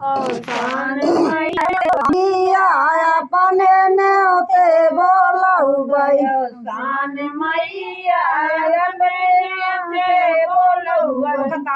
औसान मैया अपने न्योते बोलौबै औसान मैया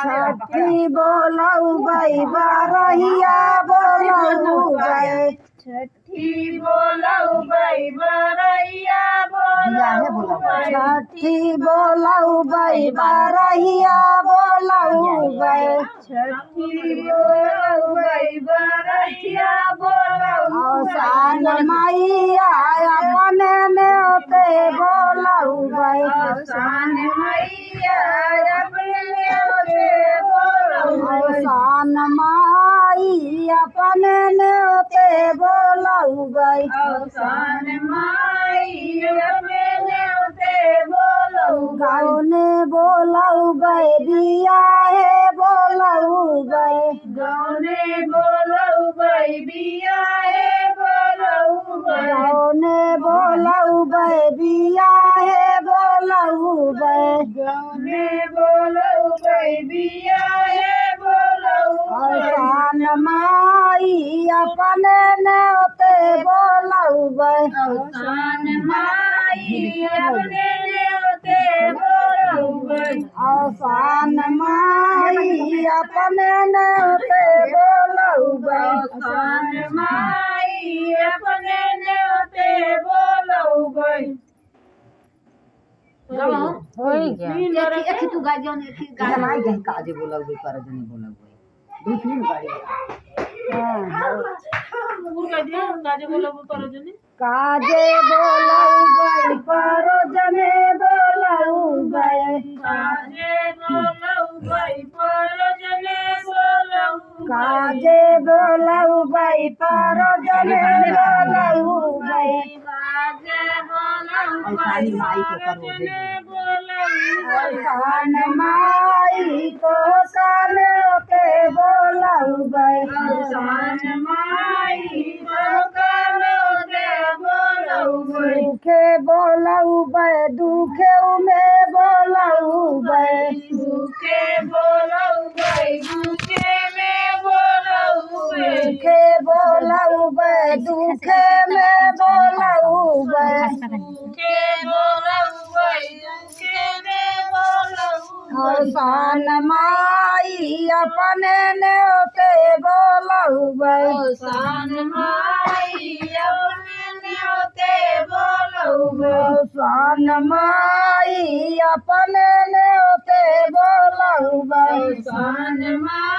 छठी बोलौबै बरहिया बोलौबै छठी बोलौबै बरहिया बोलौबै छठी बोलौबै बरहिया बोलौबै छठी बोलौबै बरहिया बोलौबै औसान मैया अपने न्योते बोलौबै औसान मैया अपने न्योते बोलौबै औसान माई अपने न्योते बोलौबै औसान माई अपने न्योते बोलौबै गौने बोलौबै बियाहे बोलौबै गौने बोलौबै बियाहे बोलौबै गौने बोलौबै बियाहे बोलौबै गौने बोलौबै बियाहे बोलौबै औसान माई अपने न्योते बोलौबै औसान माई अपने न्योते बोलौबै औसान माई अपने न्योते बोलौबै औसान माई अपने न्योते बोलौबै होई गया एथी तू गाजो ने एथी गाजो जमाई गए काजे बोलौबै पर जने बोलौबै दू तीन गाड़ी काजे बोलौबै पर जने बोलौबै काजे बोलौबै पर जने बोलौबै काजे बोलौबै पर जने बोलौबै काजे बोलौबै माई को करो दे औसान माई को कान्योते बोलौबै औसान माई को कान्योते बोलौबै दुखे बोलौबै दुखे में बोलौबै दुखे बोलौबै दुखे में बोलौबै दुखे बोलौबै दुखे में बोलौबै दुखे बोलौबै दुखे में बोलौबै औसान माई अपने न्योते बोलौबै औसान माई अपने न्योते बोलौबै औसान माई अपने न्योते बोलौबै औसान माई